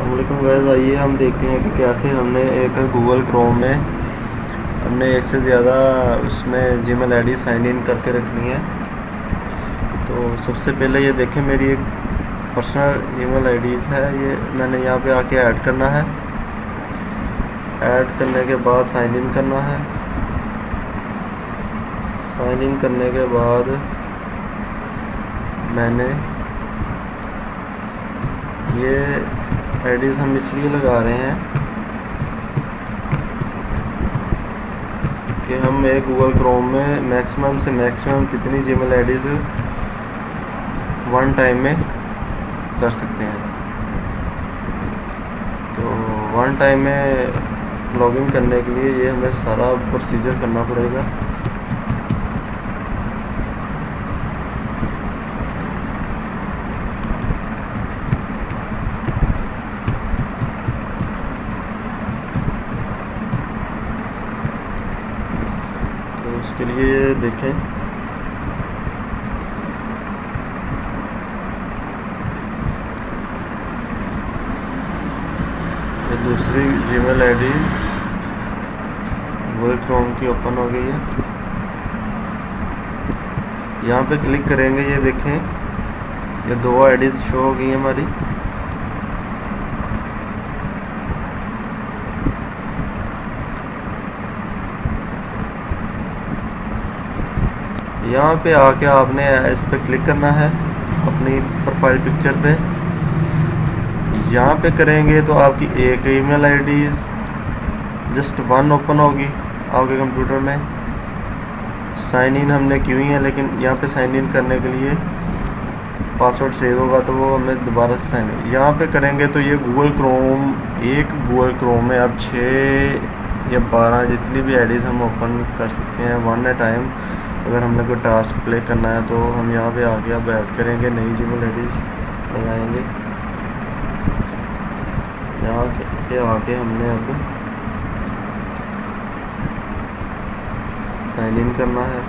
अस्सलामुअलैकुम गाइस, आइए हम देखते हैं कि कैसे हमने एक गूगल क्रोम में हमने एक से ज़्यादा उसमें जीमेल आईडी साइन इन करके रखनी है। तो सबसे पहले ये देखें, मेरी एक पर्सनल ईमेल आईडीज़ है, ये मैंने यहाँ पे आके ऐड करना है। ऐड करने के बाद साइन इन करना है। साइन इन करने के बाद मैंने ये आईडीज़ हम इसलिए लगा रहे हैं कि हम एक गूगल क्रोम में मैक्सिमम से मैक्सिमम कितनी जीमेल आईडीज़ वन टाइम में कर सकते हैं। तो वन टाइम में लॉगिन करने के लिए ये हमें सारा प्रोसीजर करना पड़ेगा। तो उसके लिए देखें, ये दूसरी जीमेल आईडी गूगल क्रोम की ओपन हो गई है। यहाँ पे क्लिक करेंगे, ये देखें ये दो आईडीज़ शो हो गई हैं हमारी। यहाँ पे आके आपने इस पर क्लिक करना है अपनी प्रोफाइल पिक्चर पे। यहाँ पे करेंगे तो आपकी एक email ID just one open होगी आपके कंप्यूटर में। साइन इन हमने की हुई है, लेकिन यहाँ पे साइन इन करने के लिए पासवर्ड सेव होगा तो वो हमें दोबारा से साइन इन यहाँ पे करेंगे। तो ये गूगल क्रोम में अब 6 या 12 जितनी भी आईडीज़ हम ओपन कर सकते हैं वन ए टाइम। अगर हमने कोई टास्क प्ले करना है तो हम यहाँ पे आके अब ऐड करेंगे, नई जीमेल आईडीज़ लगाएंगे। यहाँ पे आके हमने अब साइन इन करना है।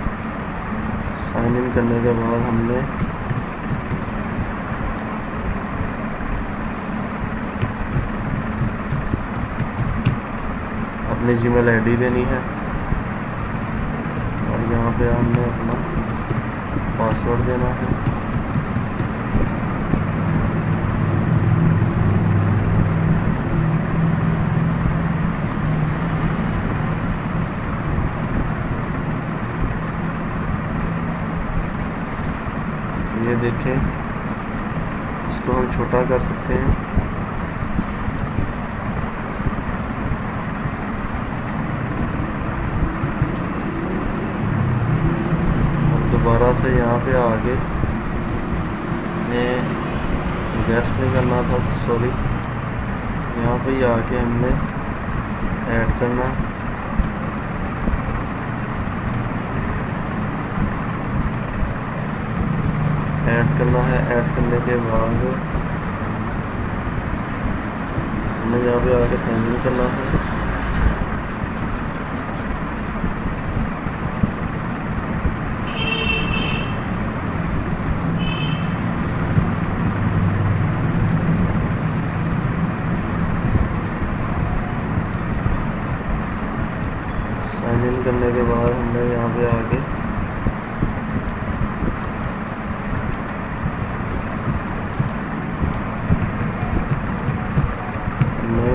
साइन इन करने के बाद हमने अपनी जीमेल आईडी देनी है और यहाँ पे हमने अपना पासवर्ड देना है। ये देखें, इसको हम छोटा कर सकते हैं। अब दोबारा से यहाँ पे आगे मैं गेस्ट नहीं करना था, सॉरी। यहाँ पे आके हमने ऐड करना। ऐड करना है। ऐड करने के बाद हमें यहाँ पे आके साइन इन करना है। साइन इन करने के बाद हमने यहाँ पे आके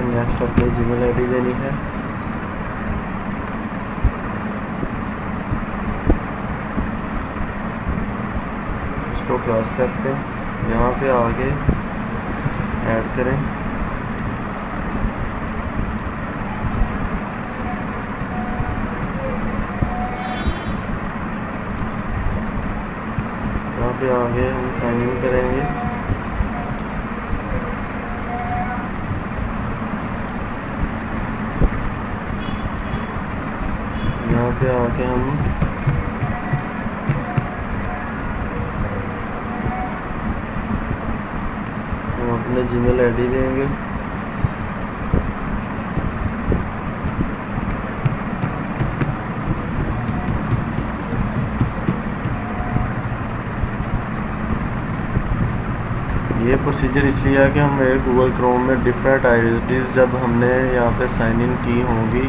नेक्स्ट अपनी जीमेल आईडी देनी है। इसको क्लोज करते हैं। यहाँ पे आगे ऐड करें। यहाँ पे आगे हम साइन इन करेंगे। यहाँ पे आके हम अपने जीमेल आईडी देंगे। ये प्रोसीजर इसलिए है कि हमें गूगल क्रोम में डिफरेंट आईडीज़ जब हमने यहाँ पे साइन इन की होंगी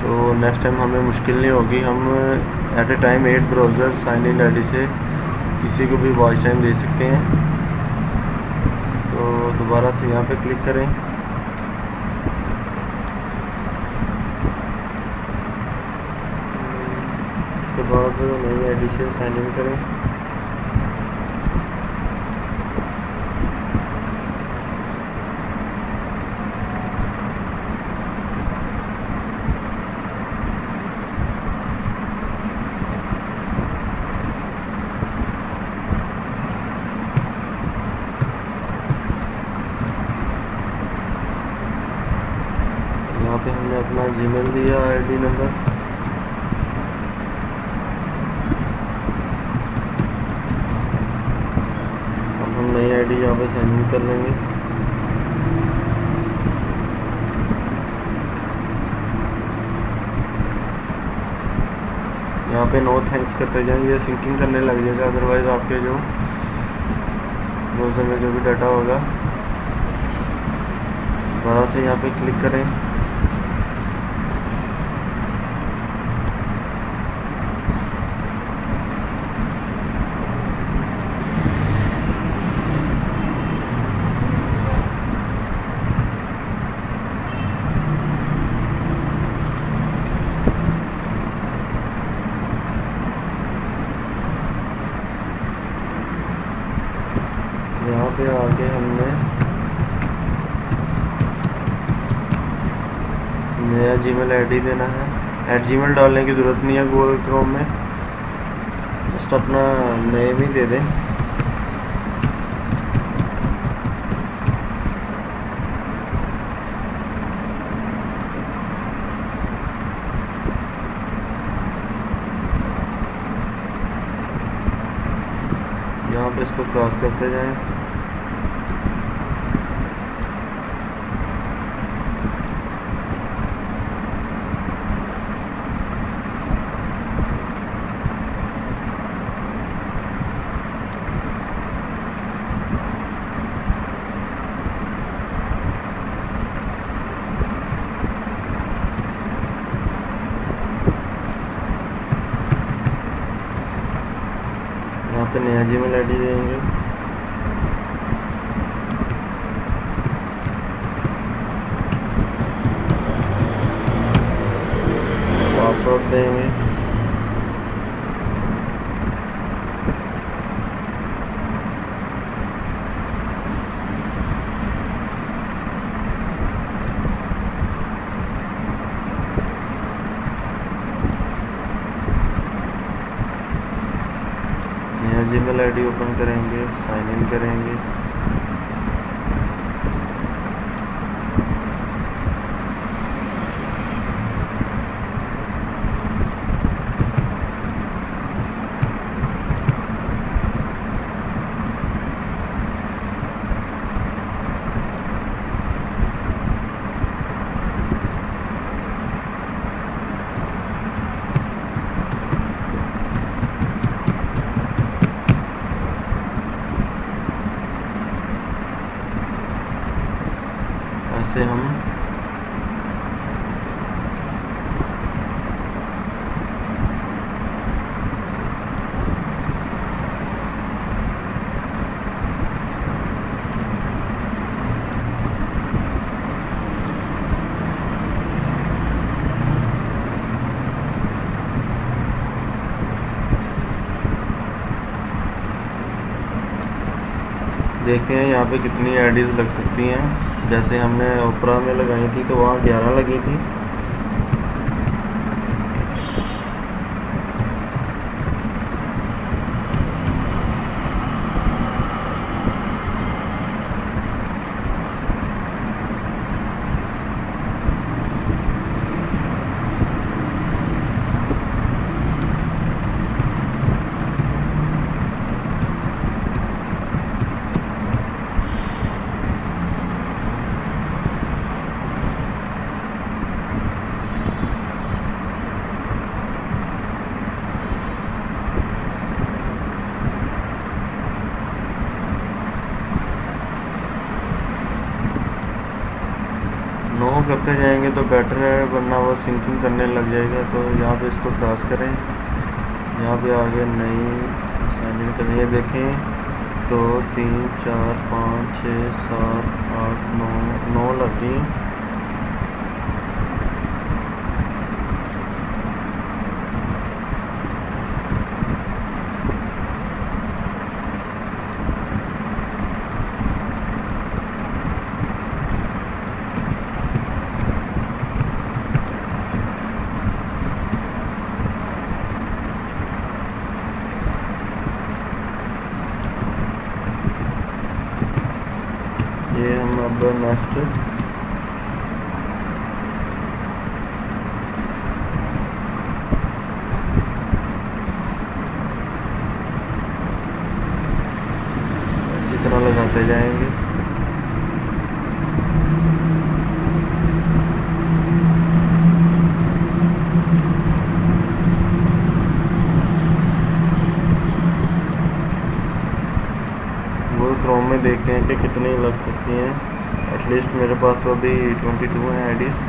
तो नेक्स्ट टाइम हमें मुश्किल नहीं होगी। हम at a time 8 browser sign in ID से किसी को भी वॉच टाइम दे सकते हैं। तो दोबारा से यहाँ पे क्लिक करें। उसके बाद नई आईडी से साइन इन करें। यहाँ पे हमने अपना जीमेल दिया, आईडी नंबर। अब हम नई आईडी यहाँ पे साइन इन कर लेंगे। यहाँ पे नो थैंक्स करते जाएं, ये सिंकिंग करने लग जाएगा, अदरवाइज़ आपके जो ब्राउज़र में जो भी डाटा होगा। दोबारा से यहाँ पे क्लिक करें। यहाँ पे आके हमने नया जीमेल आईडी देना है। @gmail डालने की ज़रूरत नहीं है गूगल क्रोम में, जस्ट अपना नेम ही दे दें। यहाँ पे इसको क्रॉस करते जाएं। यहाँ पे नया जीमेल आईडी देंगे। पासवर्ड देंगे। नया जीमेल आईडी ओपन करेंगे, साइन इन करेंगे। ऐसे हम देखते हैं यहाँ पे कितनी आईडीज़ लग सकती हैं। जैसे हमने ओपरा में लगाई थी तो वहाँ 11 लगी थी। को करते जाएंगे तो बेटर है, वरना वो सिंकिंग करने लग जाएगा। तो यहाँ पे इसको क्रॉस करें, यहाँ पे आगे नई साइन करें। ये देखें 2 3 4 5 6 7 8 9 लग गई। ये हम अब नेक्स्ट इसी तरह लगाते जाएंगे। क्रोम में देखते हैं कि कितनी लग सकती हैं। एटलीस्ट मेरे पास तो अभी 22 हैं आईडीज़।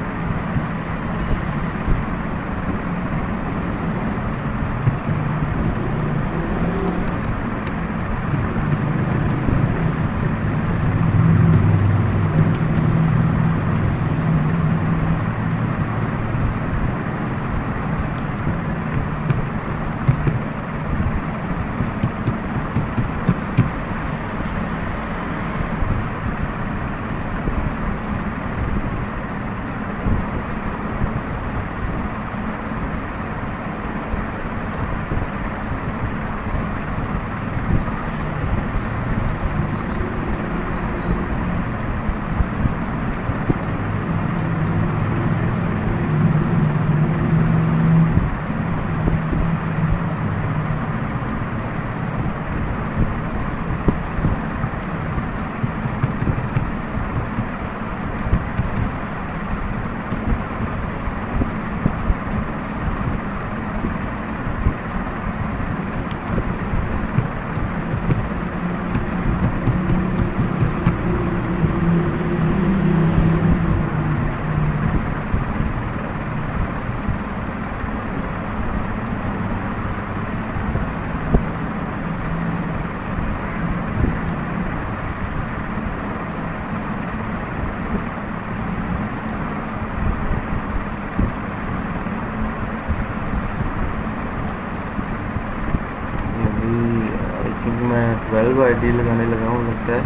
मैं 12 आईडी लगाने लगा हूँ लगता है।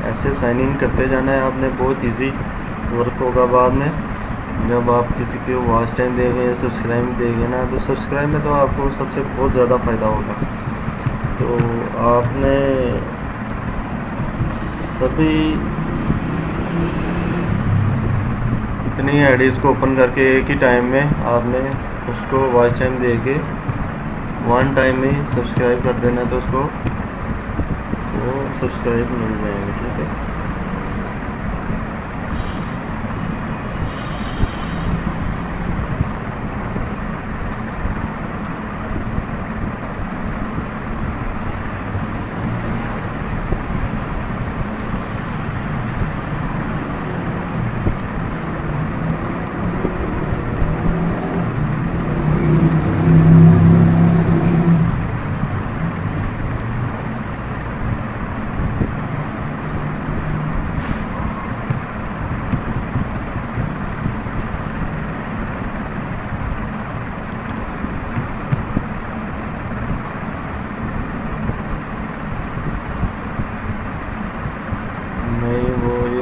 ऐसे साइन इन करते जाना है आपने, बहुत इजी वर्क होगा बाद में जब आप किसी को वॉच टाइम देंगे या सब्सक्राइब देंगे ना। तो सब्सक्राइब में तो आपको सबसे बहुत ज़्यादा फ़ायदा होगा। तो आपने सभी इतनी आईडीज़ को ओपन करके एक ही टाइम में आपने उसको वॉच टाइम दे के 1 टाइम में सब्सक्राइब कर देना, तो उसको वो सब्सक्राइब मिल जाएंगे। ठीक है,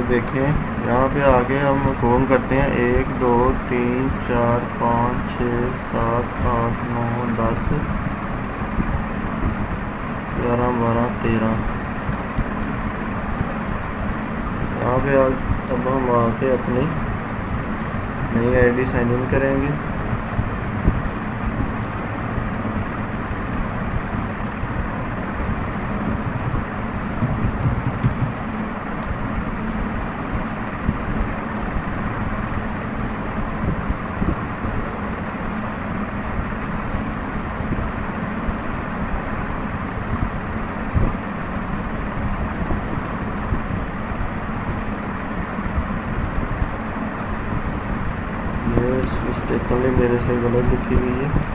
देखें यहाँ पे आगे हम काउंट करते हैं 1 2 3 4 5 6 7 8 9 10 11 12 13। यहाँ पे अब हम आके अपनी नई आईडी साइन इन करेंगे। मिस्टेकनली मेरे से गलत लिखी हुई है।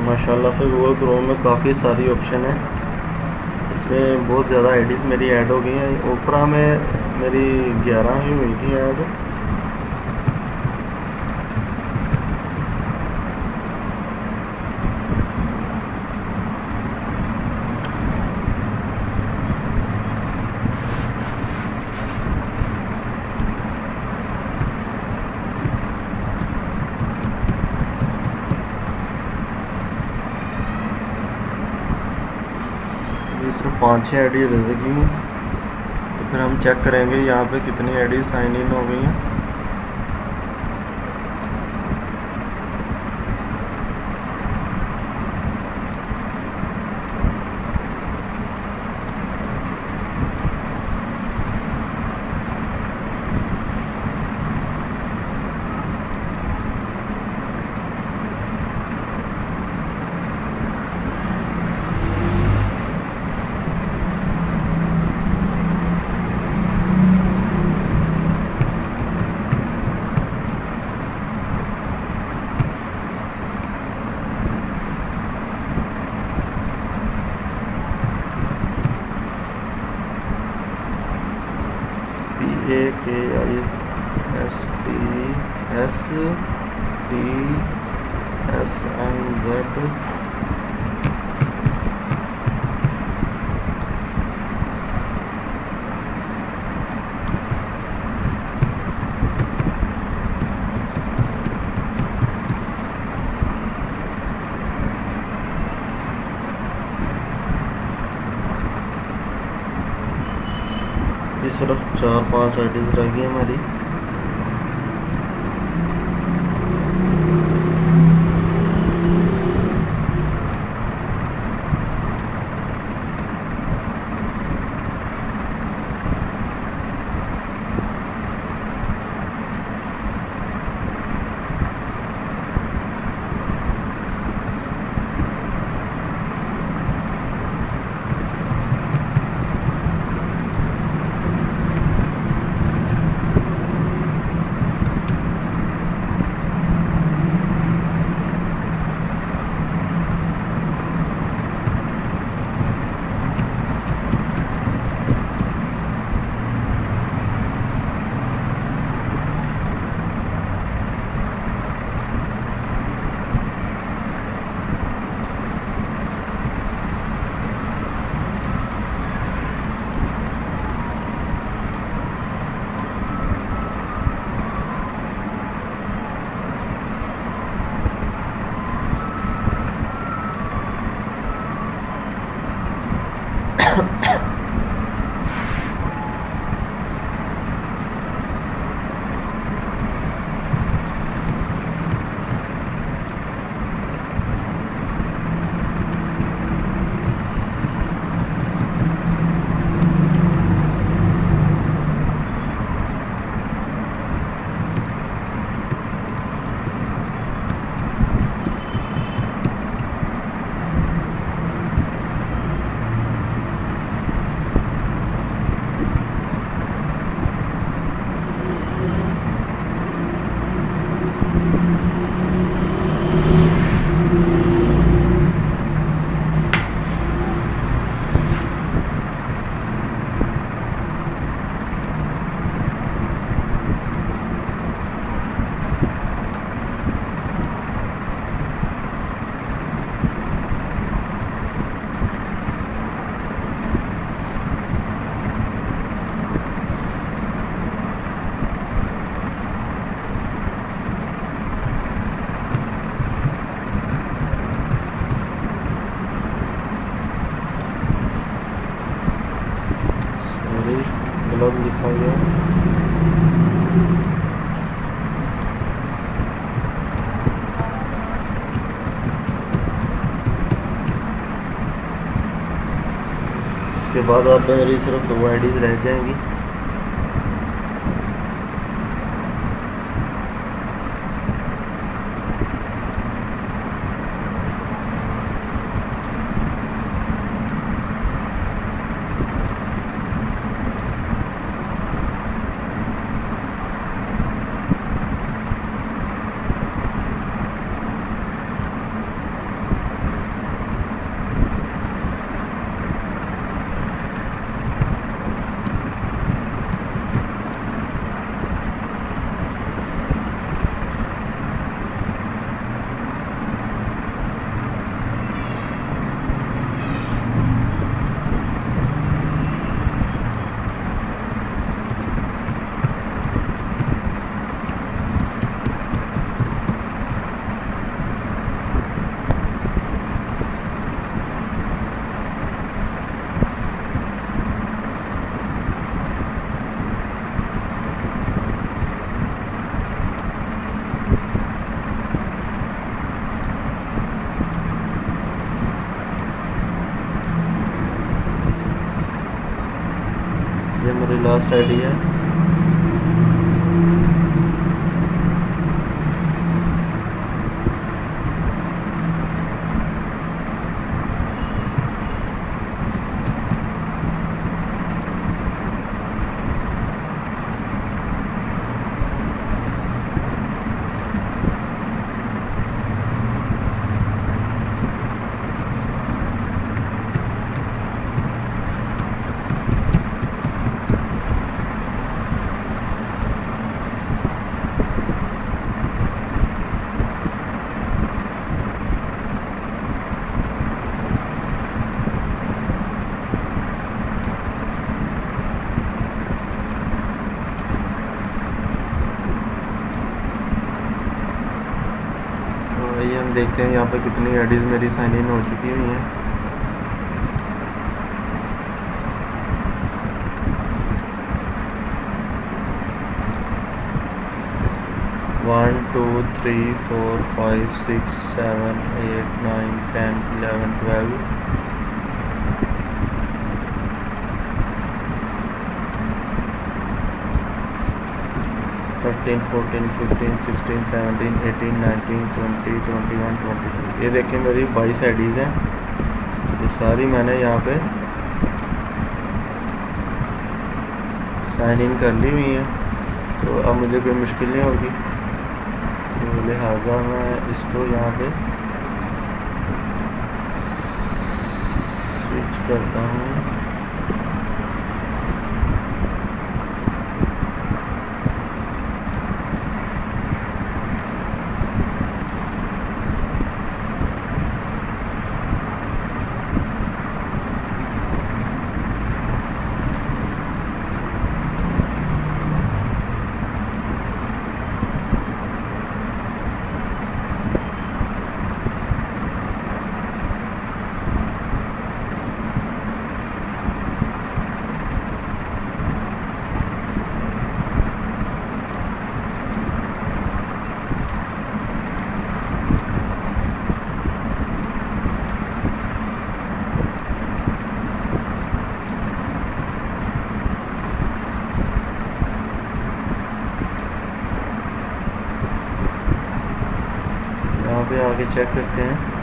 माशाल्लाह से गूगल क्रोम में काफ़ी सारी ऑप्शन है, इसमें बहुत ज़्यादा आईडीज़ मेरी ऐड हो गई हैं। ओपरा में मेरी 11 ही हुई थी ऐड। सिर्फ 5-6 आईडी रह गई हैं, तो फिर हम चेक करेंगे यहाँ पे कितनी आईडी साइन इन हो गई हैं। KISTSTSNZ ये सिर्फ 4-5 आईडीज़ रह गई हमारी। गलत लिखा गया। इसके बाद आप मेरी सिर्फ 2 आईडीज़ रह जाएंगी। ये मेरी लास्ट आईडी है। आइए हम देखते हैं यहाँ पे कितनी आईडीज़ मेरी साइन इन हो चुकी हुई हैं। वन 2 3 4 5 6 7 8 9 10 11 12 13 14 15 16 17 18 19 20 21 22। ये देखिए मेरी 22 आईडीज़ हैं। ये सारी मैंने यहाँ पे साइन इन कर ली हुई हैं, तो अब मुझे कोई मुश्किल नहीं होगी। तो लिहाजा मैं इसको यहाँ पे स्विच करता हूँ। यहाँ पे आगे चेक करते हैं।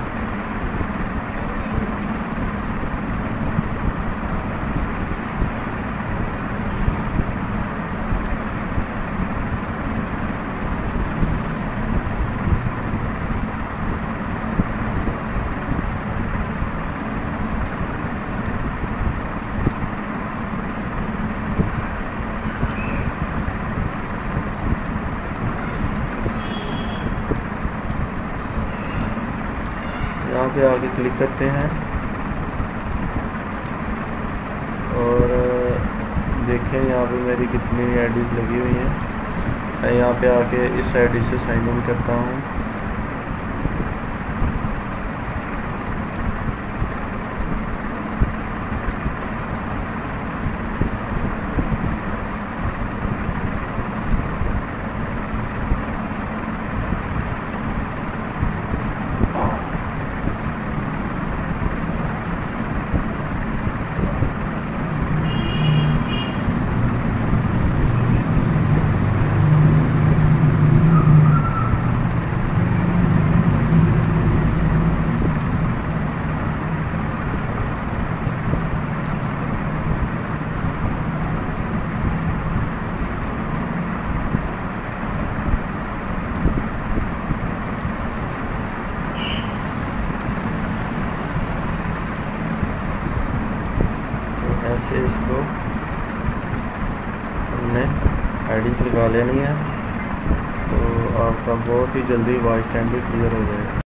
यहाँ पे आगे क्लिक करते हैं और देखें यहाँ पे मेरी कितनी आईडीज़ लगी हुई हैं। मैं यहाँ पे आके इस आईडी से साइन इन करता हूँ। आपने आईडीज़ लगा लेनी है, तो आपका बहुत ही जल्दी वॉइस टाइम भी क्लियर हो जाएगा।